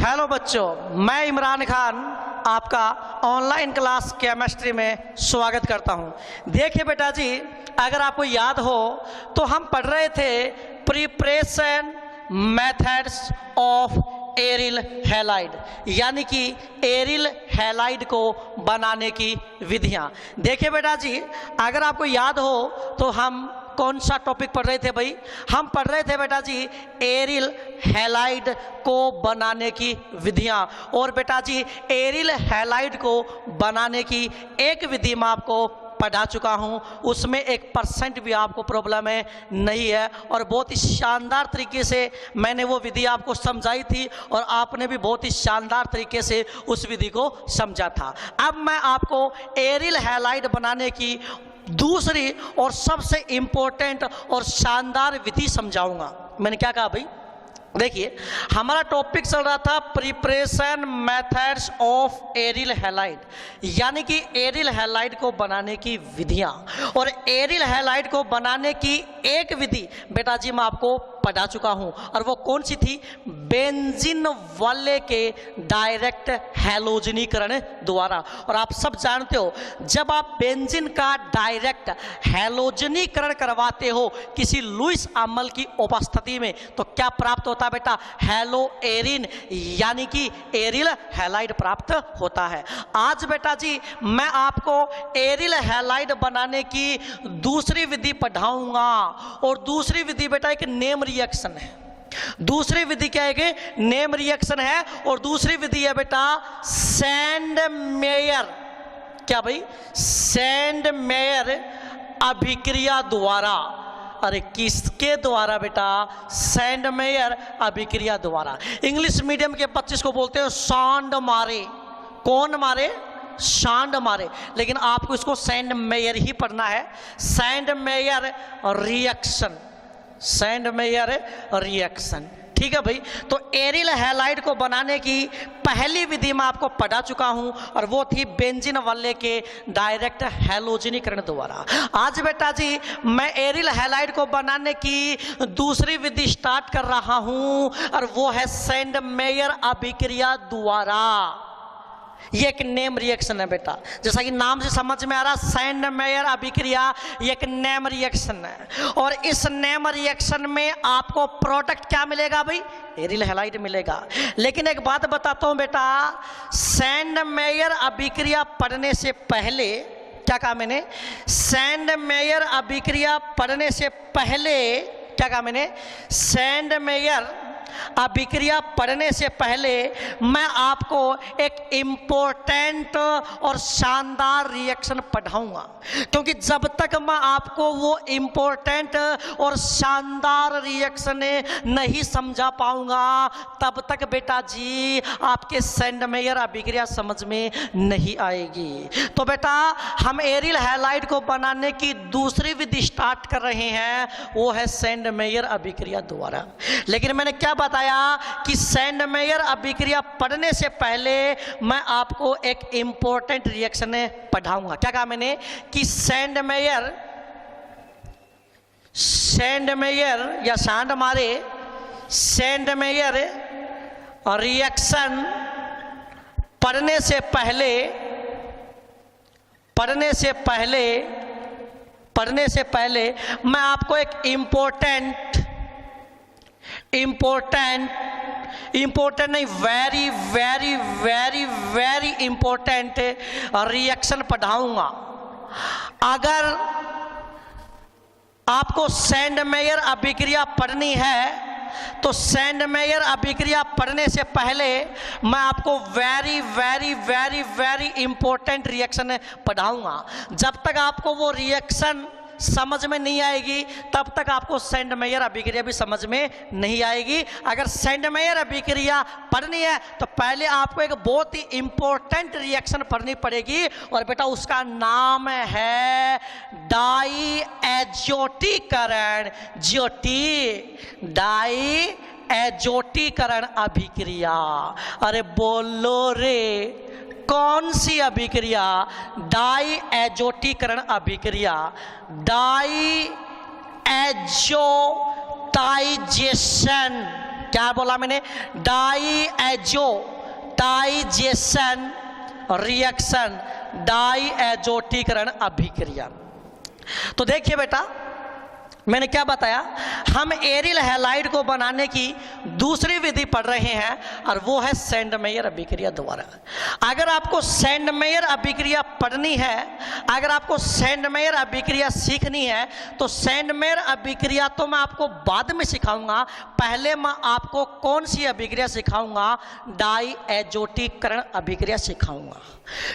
Hello बच्चों, मैं इमरान खान आपका ऑनलाइन क्लास केमिस्ट्री में स्वागत करता हूं। देखिए बेटा जी, अगर आपको याद हो तो हम पढ़ रहे थे preparation methods of aryl halide, यानी कि एरिल हैलाइड को बनाने की विधियां। देखिए बेटा जी, अगर आपको याद हो तो हम कौन सा टॉपिक पढ़ रहे थे भाई? हम पढ़ रहे थे बेटा जी एरिल हैलाइड को बनाने की विधियां। और बेटा जी एरिल हैलाइड को बनाने की एक विधि मैं आपको पढ़ा चुका हूं, उसमें 1% भी आपको प्रॉब्लम है नहीं है, और बहुत ही शानदार तरीके से मैंने वो विधि आपको समझाई थी और आपने भी बहुत ही शानदार तरीके से उस विधि को समझा था। अब मैं आपको एरिल हैलाइड बनाने की दूसरी और सबसे इंपॉर्टेंट और शानदार विधि समझाऊंगा। मैंने क्या कहा भाई? देखिए, हमारा टॉपिक चल रहा था preparation methods of aryl halide, यानी कि एरिल हैलाइड को बनाने की विधियां। और एरिल हैलाइड को बनाने की एक विधि बेटा जी मैं आपको पढ़ा चुका हूं, और वो कौन सी थी? बेंजीन वाले के डायरेक्ट हैलोजनीकरण द्वारा। और आप सब जानते हो, जब आप बेंजीन का डायरेक्ट हैलोजनीकरण करवाते हो किसी लुईस अम्ल की उपस्थिति में, तो क्या प्राप्त होता है बेटा? हैलो एरिन, यानी कि एरिल हैलाइड प्राप्त होता है। आज बेटा जी मैं आपको एरिल हैलाइड बनाने की दूसरी विधि पढ़ाऊंगा, और दूसरी विधि बेटा एक नेम रिएक्शन है। दूसरी विधि क्या है कि नेम रिएक्शन है, और दूसरी विधि है बेटा सैंड मेयर। क्या भाई? सैंड मेयर अभिक्रिया द्वारा। अरे किसके द्वारा बेटा? सैंड मेयर अभिक्रिया द्वारा। इंग्लिश मीडियम के 25 को बोलते हैं सांड मारे। कौन मारे? सांड मारे। लेकिन आपको इसको सैंड मेयर ही पढ़ना है। Sand mayor reaction, sand mayor reaction, ठीक है भाई। तो एरिल हैलाइड को बनाने की पहली विधि मैं आपको पढ़ा चुका हूं, और वो थी बेंजीन वाले के डायरेक्ट हैलोजनीकरण द्वारा। आज बेटा जी मैं एरिल हैलाइड को बनाने की दूसरी विधि स्टार्ट कर रहा हूं, और वो है सैंड मेयर अभिक्रिया द्वारा। ये एक नेम रिएक्शन है बेटा, जैसा कि नाम से समझ में आ रहा, सैंड मेयर अभिक्रिया ये एक नेम रिएक्शन है। और इस नेम रिएक्शन में आपको प्रोडक्ट क्या मिलेगा भाई? एरिल हैलाइड मिलेगा। लेकिन एक बात बताता हूं बेटा, सैंड मेयर अभिक्रिया पढ़ने से पहले, क्या कहा मैंने? सैंड मेयर अभिक्रिया पढ़ने से पहले क्या कहा मैंने? सैंड मेयर अभिक्रिया पढ़ने से पहले मैं आपको एक इंपॉर्टेंट और शानदार रिएक्शन पढ़ाऊंगा, क्योंकि जब तक मैं आपको वो इंपॉर्टेंट और शानदार रिएक्शन नहीं समझा पाऊंगा, तब तक बेटा जी आपके सैंड मेयर अभिक्रिया समझ में नहीं आएगी। तो बेटा हम एरिल हैलाइड को बनाने की दूसरी विधि स्टार्ट कर रहे हैं, वो है सैंड मेयर अभिक्रिया द्वारा। लेकिन मैंने क्या बताया कि सैंड मेयर अभिक्रिया पढ़ने से पहले मैं आपको एक इंपॉर्टेंट रिएक्शन पढ़ाऊंगा। क्या कहा मैंने? कि सैंड मेयर या सांड मारे सैंड मेयर रिएक्शन पढ़ने से पहले मैं आपको एक इंपॉर्टेंट नहीं, very very very very important reaction पढ़ाऊंगा। अगर आपको सैंड मेयर अभिक्रिया पढ़नी है तो सैंड मेयर अभिक्रिया पढ़ने से पहले मैं आपको very very very very important reaction पढ़ाऊंगा। जब तक आपको वो रिएक्शन समझ में नहीं आएगी तब तक आपको सैंड मेयर अभिक्रिया भी समझ में नहीं आएगी। अगर सैंड मेयर अभिक्रिया पढ़नी है तो पहले आपको एक बहुत ही इंपॉर्टेंट रिएक्शन पढ़नी पड़ेगी, और बेटा उसका नाम है डाई एजोटीकरण। डाई एजोटीकरण अभिक्रिया। अरे बोलो रे, कौन सी अभिक्रिया? डाई एजोटीकरण अभिक्रिया। डाई एजोटाइजेशन क्या बोला मैंने? डाइजेशन रिएक्शन, डाइएजोटीकरण अभिक्रिया। तो देखिए बेटा, मैंने क्या बताया, हम एरिल हैलाइड को बनाने की दूसरी विधि पढ़ रहे हैं और वो है सेंडमेयर अभिक्रिया द्वारा। अगर आपको सेंडमेयर अभिक्रिया पढ़नी है, अगर आपको सेंडमेयर अभिक्रिया सीखनी है, तो सेंडमेयर अभिक्रिया तो मैं आपको बाद में सिखाऊंगा। पहले मैं आपको कौन सी अभिक्रिया सिखाऊंगा? डाइएजोटीकरण अभिक्रिया सिखाऊंगा।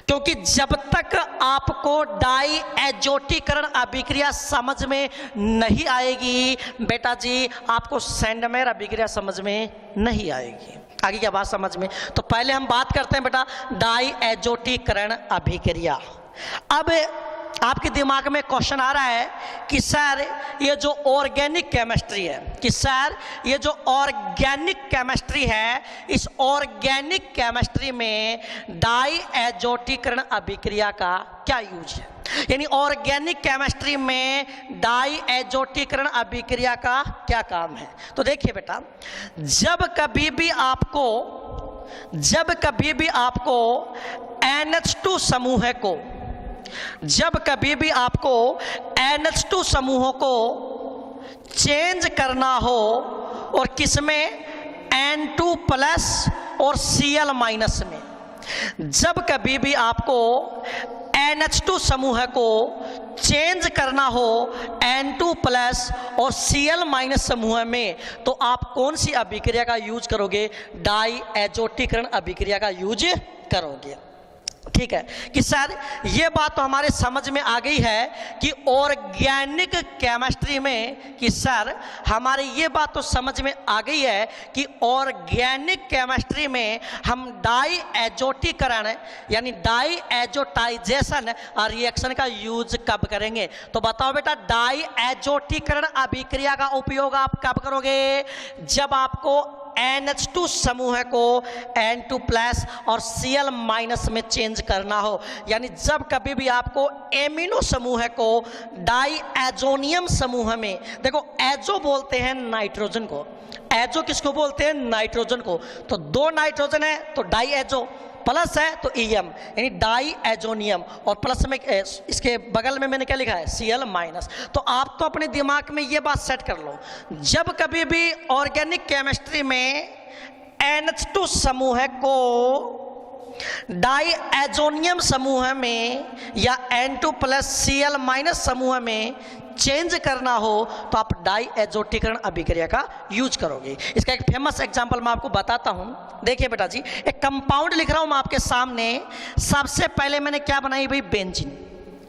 क्योंकि जब तक आपको डाइएजोटीकरण अभिक्रिया समझ में नहीं आएगी बेटा जी, आपको सेंडमेयर अभिक्रिया समझ में नहीं आएगी। आगे क्या बात समझ में? तो पहले हम बात करते हैं बेटा डाइएजोटीकरण अभिक्रिया। अब आपके दिमाग में क्वेश्चन आ रहा है कि सर ये जो ऑर्गेनिक केमिस्ट्री है, कि सर ये जो ऑर्गेनिक केमिस्ट्री है, इस ऑर्गेनिक केमिस्ट्री में डाइएजोटीकरण अभिक्रिया का क्या यूज है? यानी ऑर्गेनिक केमिस्ट्री में डाइएजोटीकरण अभिक्रिया का क्या काम है? तो देखिए बेटा, जब कभी भी आपको NH2 समूह को, जब कभी भी आपको NH2 समूहों को चेंज करना हो, और किसमें? N2+ और Cl- में। जब कभी भी आपको NH2 समूह को चेंज करना हो N2+ और Cl- समूह में, तो आप कौन सी अभिक्रिया का यूज करोगे? डाइएजोटीकरण अभिक्रिया का यूज करोगे। ठीक है कि सर ये बात तो हमारे समझ में आ गई है कि ऑर्गेनिक केमिस्ट्री में, कि सर हमारे ये बात तो समझ में आ गई है कि ऑर्गेनिक केमिस्ट्री में हम डाइएजोटीकरण यानी डाइएजोटाइजेशन रिएक्शन का यूज कब करेंगे? तो बताओ बेटा, डाइएजोटीकरण अभिक्रिया का उपयोग आप कब करोगे? जब आपको NH2 समूह को N2+ और Cl- में चेंज करना हो। यानी जब कभी भी आपको एमिनो समूह को डाइएजोनियम समूह में, देखो एजो बोलते हैं नाइट्रोजन को, एजो किसको बोलते हैं? नाइट्रोजन को। तो दो नाइट्रोजन है तो डाइएजो, प्लस है तो EM यानी डाइएजोनियम, और प्लस में इसके बगल में मैंने क्या लिखा है? Cl-। तो आप तो अपने दिमाग में ये बात सेट कर लो, जब कभी भी ऑर्गेनिक केमिस्ट्री में NH2 समूह को डाइएजोनियम समूह में या N2+ Cl- समूह में चेंज करना हो, तो आप डाइएजोटीकरण अभिक्रिया का यूज करोगे। इसका एक फेमस एग्जांपल मैं आपको बताता हूं। देखिए बेटा जी, एक कंपाउंड लिख रहा हूं मैं आपके सामने। सबसे पहले मैंने क्या बनाई भाई? बेंजीन।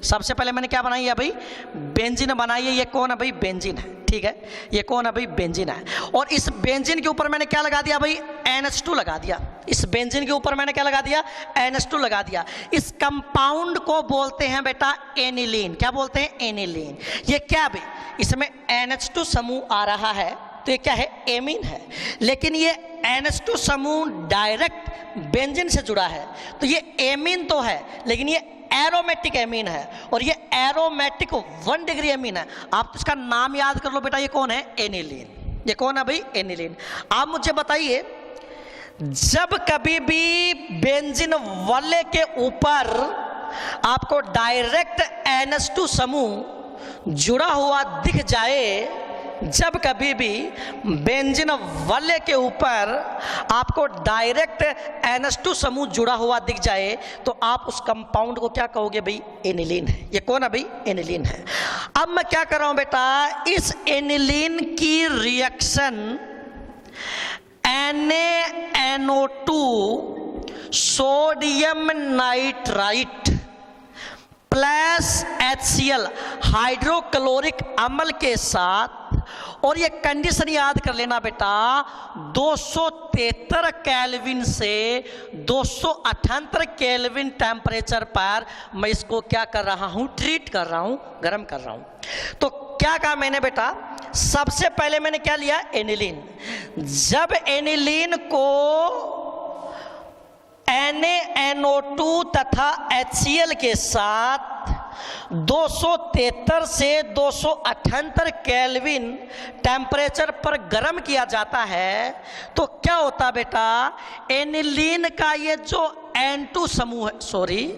सबसे पहले मैंने क्या बनाई है भाई? बेंजीन बनाई है। ये कौन है भाई? बेंजीन है। ठीक है, ये कौन है भाई? बेंजीन है। और इस बेंजीन के ऊपर मैंने क्या लगा दिया भाई? NH2 लगा दिया। इस बेंजीन के ऊपर मैंने क्या लगा दिया? NH2 लगा दिया। इस कंपाउंड को बोलते हैं बेटा एनिलीन। क्या बोलते हैं? एनिलीन। ये क्या भाई? इसमें NH2 समूह आ रहा है, तो ये क्या है? एमीन है। लेकिन ये NH2 समूह डायरेक्ट बेंजीन से जुड़ा है, तो ये एमीन तो है, लेकिन ये एरोमेटिक एमीन है, और ये एरोमेटिक 1 डिग्री एमीन है। आप तो इसका नाम याद कर लो बेटा, ये कौन है? एनिलीन। ये कौन है भाई? एनिलीन। आप मुझे बताइए, जब कभी भी बेंजीन वाले के ऊपर आपको डायरेक्ट NH2 समूह जुड़ा हुआ दिख जाए, जब कभी भी बेंजीन वाले के ऊपर आपको डायरेक्ट NH2 समूह जुड़ा हुआ दिख जाए, तो आप उस कंपाउंड को क्या कहोगे भाई? एनिलीन है। ये कौन है भाई? एनिलीन है। अब मैं क्या कर रहा हूं बेटा, इस एनिलीन की reaction NaNO2 sodium nitrite plus HCl hydrochloric अम्ल के साथ, और ये कंडीशन याद कर लेना बेटा, 273 केल्विन से 278 केल्विन टेम्परेचर पर मैं इसको क्या कर रहा हूं? ट्रीट कर रहा हूं, गर्म कर रहा हूं। तो क्या कहा मैंने बेटा? सबसे पहले मैंने क्या लिया? एनिलीन। जब एनिलीन को NaNO2 तथा HCl के साथ 273 से 278 केल्विन टेम्परेचर पर गर्म किया जाता है तो क्या होता बेटा, एनिलीन का ये जो N2 समूह है, सॉरी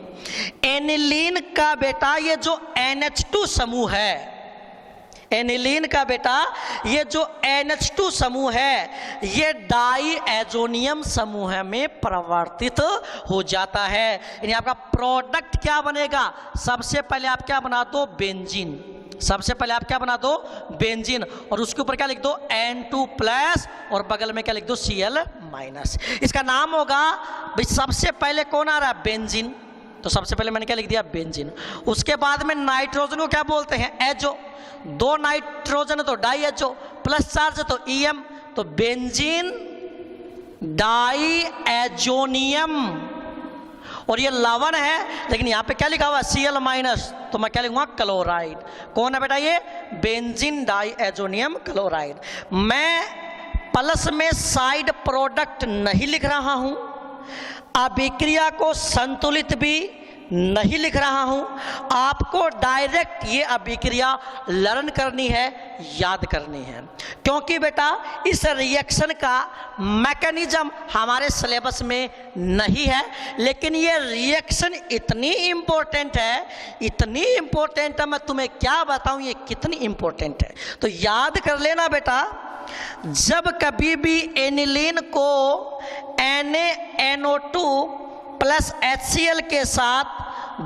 एनिलीन का बेटा ये जो NH2 समूह है, एनिलीन का बेटा ये जो NH2 समूह है ये डाई एजोनियम समूह में परिवर्तित हो जाता है। यानी आपका प्रोडक्ट क्या बनेगा, सबसे पहले आप क्या बना दो, बेंजीन। सबसे पहले आप क्या बना दो, बेंजीन, और उसके ऊपर क्या लिख दो, N2 प्लस, और बगल में क्या लिख दो, Cl माइनस। इसका नाम होगा भाई, सबसे पहले कौन आ रहा है, बेंजीन, तो सबसे पहले मैंने क्या लिख दिया, बेंजीन। उसके बाद में नाइट्रोजन को क्या बोलते हैं, एचओ, दो नाइट्रोजन तो डाई एचओ, प्लस चार्ज तो ईएम, तो बेंजीन डाई एजोनियम, और ये लवण है लेकिन यहाँ पे क्या लिखा हुआ है, Cl माइनस, तो मैं क्या लिखूंगा, क्लोराइड। कौन है बेटा ये, बेंजीन डाई एजोनियम क्लोराइड। मैं प्लस में साइड प्रोडक्ट नहीं लिख रहा हूं, अभिक्रिया को संतुलित भी नहीं लिख रहा हूं, आपको डायरेक्ट ये अभिक्रिया लर्न करनी है, याद करनी है, क्योंकि बेटा इस रिएक्शन का मैकेनिज्म हमारे सिलेबस में नहीं है। लेकिन ये रिएक्शन इतनी इम्पोर्टेंट है, इतनी इम्पोर्टेंट है, मैं तुम्हें क्या बताऊं ये कितनी इम्पोर्टेंट है, तो याद कर लेना बेटा। जब कभी भी एनिलीन को NaNO2 प्लस HCl के साथ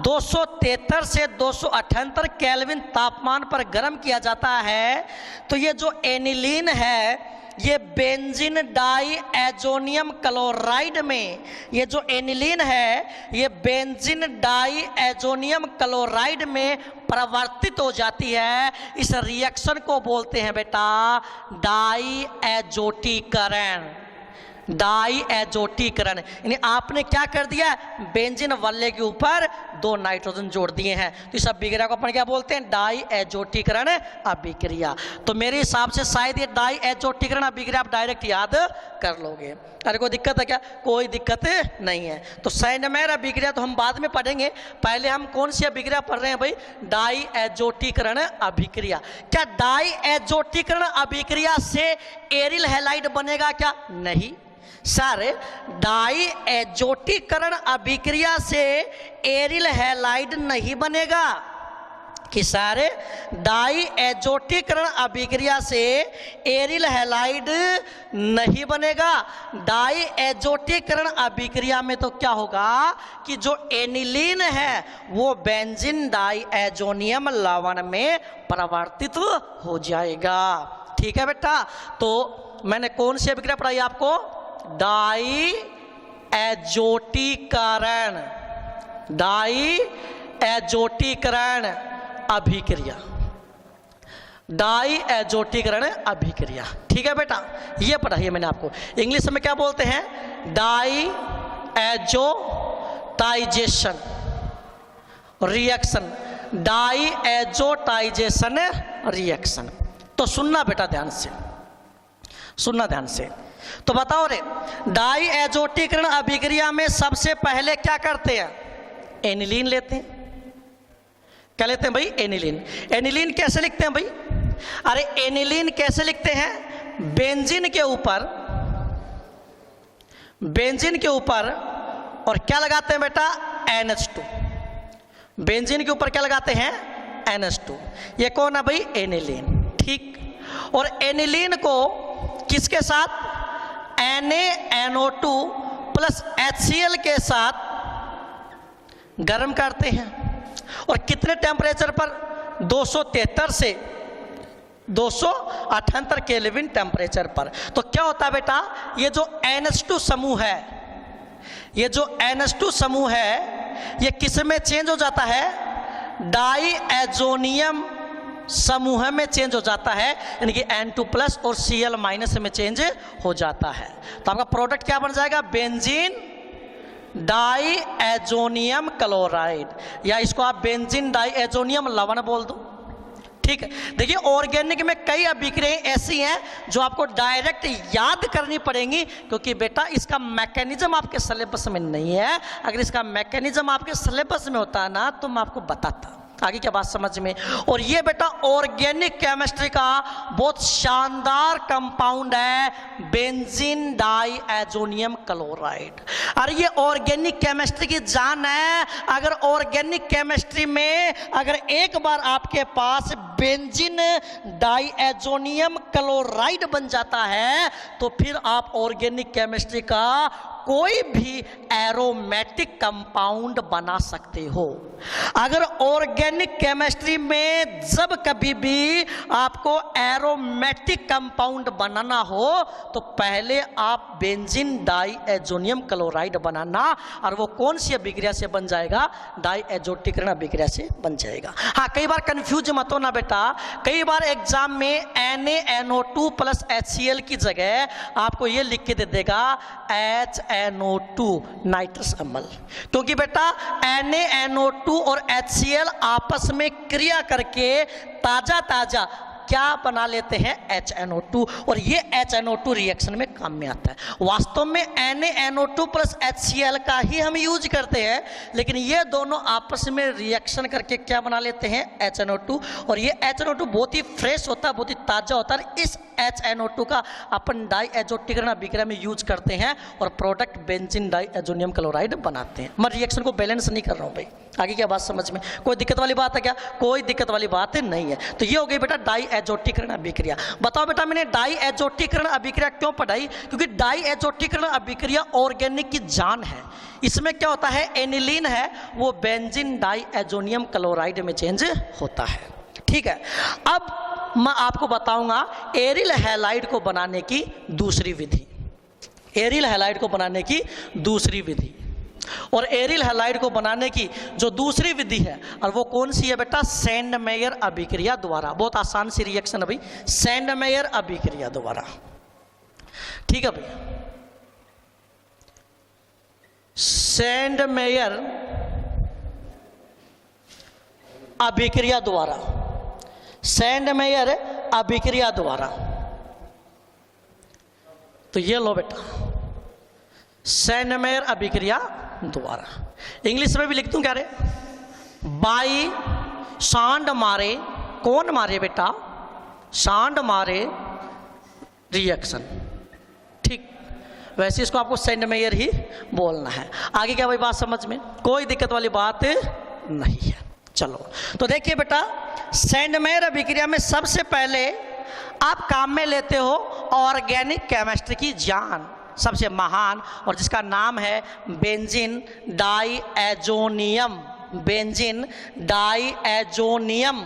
273 से 278 केल्विन तापमान पर गर्म किया जाता है तो ये जो एनिलीन है ये बेंजीन डाई एजोनियम क्लोराइड में, ये जो एनिलीन है ये बेंजीन डाई एजोनियम क्लोराइड में परिवर्तित हो जाती है। इस रिएक्शन को बोलते हैं बेटा डाई एजोटीकरण, डाई एजोटीकरण। यानी आपने क्या कर दिया, बेंजीन वाले के ऊपर दो नाइट्रोजन जोड़ दिए हैं, तो इस अभिक्रिया को अपन क्या बोलते हैं, डाई एजोटीकरण अभिक्रिया। तो मेरे हिसाब से शायद ये डाई एजोटीकरण अभिक्रिया आप डायरेक्ट याद कर लोगे। अरे कोई दिक्कत है क्या, कोई दिक्कत नहीं है। तो साइनमेर अभिक्रिया तो हम बाद में पढ़ेंगे, पहले हम कौन सी अभिक्रिया पढ़ रहे हैं भाई, डाई एजोटीकरण अभिक्रिया। क्या डाई एजोटीकरण अभिक्रिया से एरिल हैलाइड बनेगा क्या, नहीं सर, डाई एजोटीकरण अभिक्रिया से एरिल हैलाइड नहीं बनेगा। कि सारे डाई एजोटीकरण अभिक्रिया से एरिल हैलाइड नहीं बनेगा। डाई एजोटीकरण अभिक्रिया में तो क्या होगा कि जो एनिलीन है वो बेंजीन डाई एजोनियम लवण में परिवर्तित हो जाएगा। ठीक है बेटा, तो मैंने कौन सी अभिक्रिया पढ़ाई आपको, डाई एजोटीकरण, डाई एजोटीकरण अभिक्रिया, डाई एजोटीकरण अभिक्रिया। ठीक है बेटा, ये पढ़ाई है मैंने आपको। इंग्लिश में क्या बोलते हैं, diazotization reaction, diazotization reaction. तो सुनना बेटा ध्यान से, सुनना ध्यान से। तो बताओ रे, डाई एजोटीकरण अभिक्रिया में सबसे पहले क्या करते हैं, एनिलीन लेते हैं। क्या लेते हैं भाई, एनिलीन। एनिलीन कैसे लिखते हैं भाई, अरे एनिलीन कैसे लिखते हैं, बेंजीन के ऊपर, बेंजीन के ऊपर और क्या लगाते हैं बेटा, NH2। बेंजीन के ऊपर क्या लगाते हैं, NH2। ये कौन है भाई, एनिलीन। ठीक, और एनिलीन को किसके साथ, NaNO2 प्लस HCl के साथ गर्म करते हैं। और कितने टेम्परेचर पर, 273 से 278 केल्विन टेम्परेचर पर। तो क्या होता है बेटा, ये जो NH2 समूह है, ये जो NH2 समूह है ये किस में चेंज हो जाता है, डाई एजोनियम समूह में चेंज हो जाता है, यानी कि N2 प्लस और Cl माइनस में चेंज हो जाता है। तो आपका प्रोडक्ट क्या बन जाएगा, बेंजीन डाई एजोनियम क्लोराइड, या इसको आप बेंजीन डाई एजोनियम लवण बोल दो। ठीक है, देखिए ऑर्गेनिक में कई अभिक्रियाएं ऐसी हैं जो आपको डायरेक्ट याद करनी पड़ेंगी, क्योंकि बेटा इसका मैकेनिज्म आपके सिलेबस में नहीं है। अगर इसका मैकेनिज्म आपके सिलेबस में होता ना तो मैं आपको बताता। आगे क्या बात समझ में। और ये बेटा ऑर्गेनिक केमिस्ट्री का बहुत शानदार कंपाउंड है बेंजीन डाइएजोनियम क्लोराइड। अरे ये ऑर्गेनिक केमिस्ट्री की जान है। अगर ऑर्गेनिक केमिस्ट्री में अगर एक बार आपके पास बेंजीन डाइएजोनियम क्लोराइड बन जाता है तो फिर आप ऑर्गेनिक केमिस्ट्री का कोई भी एरोमेटिक कंपाउंड बना सकते हो। अगर ऑर्गेनिक केमिस्ट्री में जब कभी भी आपको एरोमेटिक कंपाउंड बनाना हो तो पहले आप बेंजीन डाइएजोनियम क्लोराइड बनाना, और वो कौन सी अभिक्रिया से बन जाएगा? डाइएजोटीकरण अभिक्रिया से बन जाएगा। हाँ, कई बार कंफ्यूज मत होना बेटा, कई बार एग्जाम में NaNO2 प्लस HCl की जगह आपको ये लिख के दे देगा HNO2 नाइट्रस अम्ल, क्योंकि बेटा NaNO2 और HCl आपस में क्रिया करके ताजा ताजा क्या बना लेते हैं? HNO2, और ये HNO2 रिएक्शन में काम में आता है। वास्तव में NaNO2 प्लस HCl का ही हम यूज करते हैं, लेकिन ये दोनों आपस में रिएक्शन करके क्या बना लेते हैं? HNO2, और ये HNO2 बहुत ही फ्रेश होता है, बहुत ही ताजा होता है। इस HNO2 का अपन डाइएजोटीकरण अभिक्रिया में यूज करते हैं और प्रोडक्ट बेंजीन डाइएजोनियम क्लोराइड बनाते हैं। मैं रिएक्शन को बैलेंस नहीं कर रहा हूँ भाई। आगे क्या बात समझ में? कोई दिक्कत वाली बात है क्या? कोई दिक्कत वाली बात नहीं है। तो ये हो गई बेटा डाइएजोटीकरण अभिक्रिया। बताओ बेटा, मैंने डाइएजोटीकरण अभिक्रिया क्यों पढ़ाई? क्योंकि डाइएजोटीकरण अभिक्रिया ऑर्गेनिक की जान है। इसमें क्या होता है? एनिलीन है वो बेंजीन डाइएजोनियम क्लोराइड में चेंज होता है। ठीक है, अब मैं आपको बताऊंगा एरिल हैलाइड को बनाने की दूसरी विधि। एरिल हैलाइड को बनाने की दूसरी विधि, और एरिल हैलाइड को बनाने की जो दूसरी विधि है, और वो कौन सी है बेटा? सैंडमेयर अभिक्रिया द्वारा। बहुत आसान सी रिएक्शन है भाई, सैंडमेयर अभिक्रिया द्वारा। ठीक है भाई, सैंडमेयर अभिक्रिया द्वारा, सैंडमेयर अभिक्रिया द्वारा। तो ये लो बेटा, सैंडमेयर अभिक्रिया द्वारा। इंग्लिश में भी लिख दूं क्या रे? बाई सांड मारे, कौन मारे बेटा? सांड मारे रिएक्शन। ठीक, वैसे इसको आपको सैंडमेयर ही बोलना है। आगे क्या भाई बात समझ में? कोई दिक्कत वाली बात नहीं है। चलो, तो देखिए बेटा, सैंडमेयर अभिक्रिया में सबसे पहले आप काम में लेते हो ऑर्गेनिक केमिस्ट्री की जान, सबसे महान, और जिसका नाम है benzene diazonium, benzene diazonium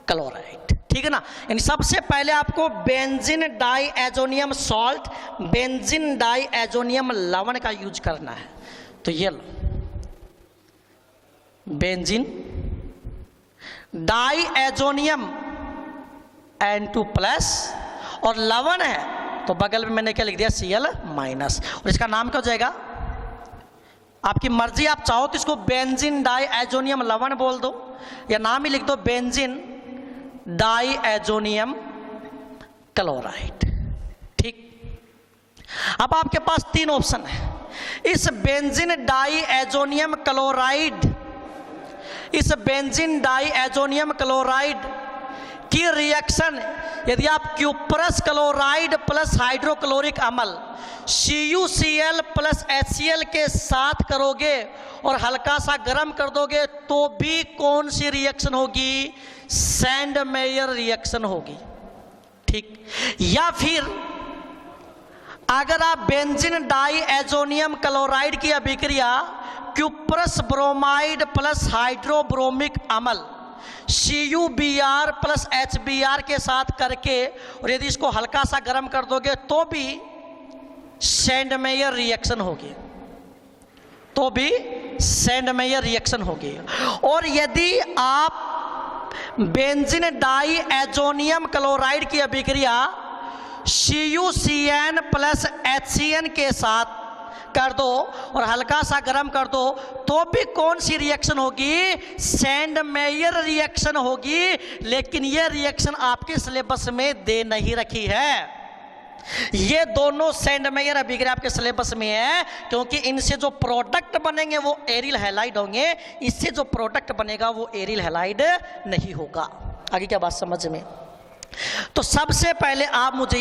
chloride. ठीक है ना? यानी सबसे पहले आपको benzene diazonium salt, benzene diazonium लवण का यूज करना है। तो ये लो, बेंजीन डाइएजोनियम N2 प्लस, और लवण है तो बगल में मैंने क्या लिख दिया? Cl minus. और इसका नाम क्या हो जाएगा? आपकी मर्जी, आप चाहो तो इसको बेंजीन डाइएजोनियम लवण बोल दो, या नाम ही लिख दो बेंजीन डाइएजोनियम क्लोराइड। ठीक, अब आपके पास तीन ऑप्शन है। इस बेंजीन डाइएजोनियम क्लोराइड, इस बेंजीन डाइएजोनियम क्लोराइड की रिएक्शन यदि आप क्यूप्रस क्लोराइड प्लस हाइड्रोक्लोरिक अम्ल CuCl प्लस HCl के साथ करोगे और हल्का सा गर्म कर दोगे तो भी कौन सी रिएक्शन होगी? सैंडमेयर रिएक्शन होगी। ठीक, या फिर अगर आप बेंजीन डाइएजोनियम क्लोराइड की अभिक्रिया क्यूप्रस ब्रोमाइड प्लस हाइड्रोब्रोमिक अम्ल CuBr प्लस HBr के साथ करके और यदि इसको हल्का सा गर्म कर दोगे तो भी सैंडमेयर रिएक्शन होगी, तो भी सैंडमेयर रिएक्शन होगी। और यदि आप बेंजीन डाइएजोनियम क्लोराइड की अभिक्रिया CuCN प्लस HCN के साथ कर दो और हल्का सा गर्म कर दो तो भी कौन सी रिएक्शन होगी? सैंडमेयर रिएक्शन होगी। लेकिन यह रिएक्शन आपके सिलेबस में दे नहीं रखी है। ये दोनों सैंड मेयर अभिक्रिया आपके सिलेबस में है, क्योंकि इनसे जो प्रोडक्ट बनेंगे वो एरिल हैलाइड होंगे, इससे जो प्रोडक्ट बनेगा वो एरिल हैलाइड नहीं होगा। आगे क्या बात समझ में? तो सबसे पहले आप मुझे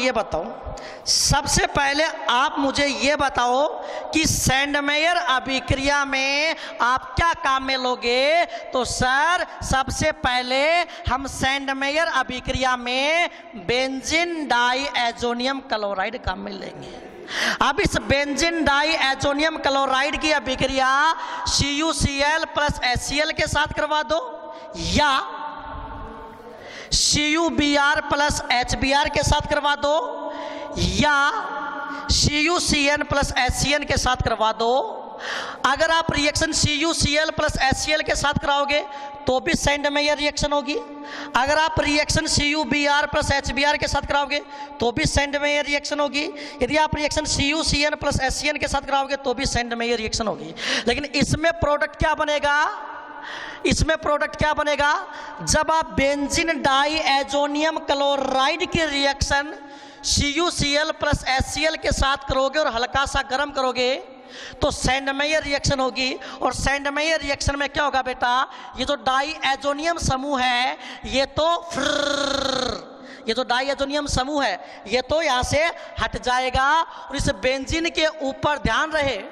ये बताओ कि सैंड मेयर अभिक्रिया में आप क्या काम में लोगे? तो सर सबसे पहले हम सैंड मेयर अभिक्रिया में बेंजीन डाइएजोनियम क्लोराइड काम में लेंगे। अब इस बेंजीन डाइएजोनियम क्लोराइड की अभिक्रिया CuCl प्लस HCl के साथ करवा दो, या CuBr प्लस HBr के साथ करवा दो, या CuCN प्लस HCN के साथ करवा दो। अगर आप रिएक्शन CuCl प्लस HCl के साथ कराओगे तो भी सैंड मेयर रिएक्शन होगी। अगर आप रिएक्शन CuBr प्लस HBr के साथ कराओगे तो भी सैंड मेयर रिएक्शन होगी। यदि आप रिएक्शन CuCN प्लस HCN के साथ कराओगे तो भी सैंड मेयर रिएक्शन होगी। लेकिन इसमें प्रोडक्ट क्या बनेगा? जब आप बेंजीन डाइएजोनियम क्लोराइड की रिएक्शन CuCl प्लस HCl के साथ करोगे और हल्का सा गर्म करोगे तो सैंड मेयर रिएक्शन होगी। और सैंड मेयर रिएक्शन में क्या होगा बेटा? ये जो डाइएजोनियम समूह है ये जो डाइएजोनियम समूह है ये तो यहाँ से हट जाएगा, और इस बेंजीन के ऊपर ध्यान रहे,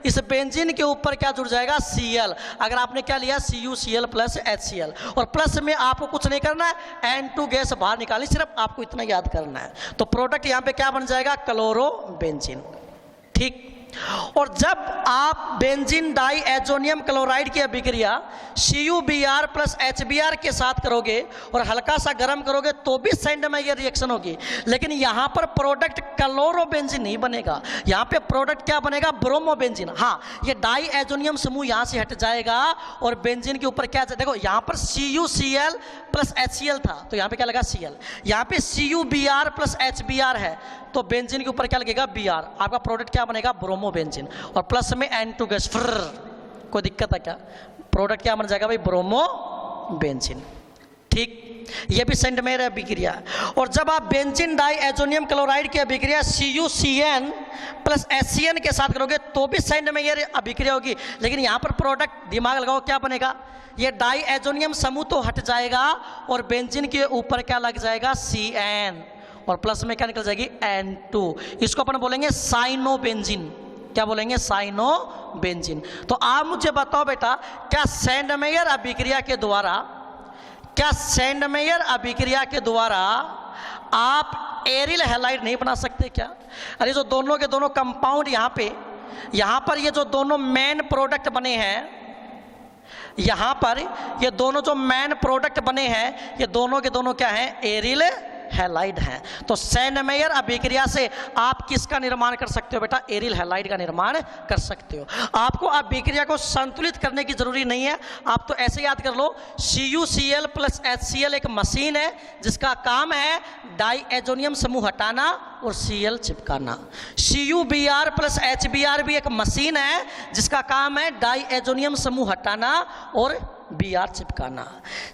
इस बेंजीन के ऊपर क्या जुड़ जाएगा? Cl। अगर आपने क्या लिया? CuCl प्लस HCl, और प्लस में आपको कुछ नहीं करना है, N2 गैस बाहर निकाली, सिर्फ आपको इतना याद करना है। तो प्रोडक्ट यहाँ पे क्या बन जाएगा? क्लोरोबेंजीन। ठीक। और जब आप बेंजीन डाइएजोनियम क्लोराइड की अभिक्रिया CuBr प्लस HBr के साथ करोगे और हल्का सा गर्म करोगे तो भी सैंड मेयर रिएक्शन होगी। लेकिन यहाँ पर प्रोडक्ट क्लोरोबेंजीन नहीं बनेगा, यहाँ पे प्रोडक्ट क्या बनेगा? ब्रोमोबेंजीन। हाँ, ये डाइएजोनियम समूह यहाँ से हट जाएगा और बेंजीन के ऊपर क्या? देखो यहाँ पर CuCl प्लस HCl था तो यहाँ पे क्या लगा? Cl। यहाँ पे CuBr प्लस HBr है तो बेंजीन के ऊपर क्या लगेगा? Br। आपका प्रोडक्ट क्या बनेगा? ब्रोमोबेंजीन। और प्लस में N2 गैस। कोई दिक्कत है क्या? प्रोडक्ट क्या बन जाएगा भाई? ब्रोमोबेंजीन। ठीक। ये भी सैंड मेयर अभिक्रिया। और जब आप बेंजीन डाइएजोनियम क्लोराइड की अभिक्रिया CuCN प्लस HCN के साथ करोगे तो भी सैंड मेयर अभिक्रिया होगी। लेकिन यहाँ पर प्रोडक्ट दिमाग लगाओ क्या बनेगा? ये डाइएजोनियम समूह तो हट जाएगा और बेंजीन के ऊपर क्या लग जाएगा? CN, और प्लस में क्या निकल जाएगी? N2। इसको अपन बोलेंगे साइनोबेंजीन। क्या बोलेंगे? साइनोबेंजीन। तो आप मुझे बताओ बेटा, क्या सैंड मेयर अभिक्रिया के द्वारा आप एरिल हैलाइड नहीं बना सकते क्या? अरे जो दोनों के दोनों कंपाउंड यहाँ पर ये जो दोनों मेन प्रोडक्ट बने हैं, यहाँ पर ये दोनों जो मेन प्रोडक्ट बने हैं ये दोनों के दोनों क्या हैं? एरिल हैलाइड हैं। तो सैंड मेयर अभिक्रिया से आप किसका निर्माण कर सकते हो बेटा? एरिल हैलाइड का निर्माण कर सकते हो। आपको अभिक्रिया को संतुलित करने की जरूरी नहीं है, आप तो ऐसे याद कर लो CuCl प्लस HCl एक मशीन है जिसका काम है डाइएजोनियम समूह हटाना और Cl चिपकाना। CuBr प्लस HBr भी एक मशीन है जिसका काम है डाइएजोनियम समूह हटाना और Br चिपकाना।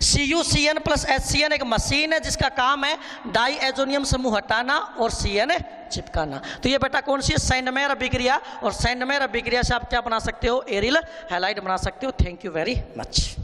CuCN प्लस HCN एक मशीन है जिसका काम है डाइएजोनियम समूह हटाना और CN चिपकाना। तो ये बेटा कौन सी है? सैंड मेयर अभिक्रिया। और सैंड मेयर अभिक्रिया से आप क्या बना सकते हो? एरिल हैलाइड बना सकते हो। Thank you very much.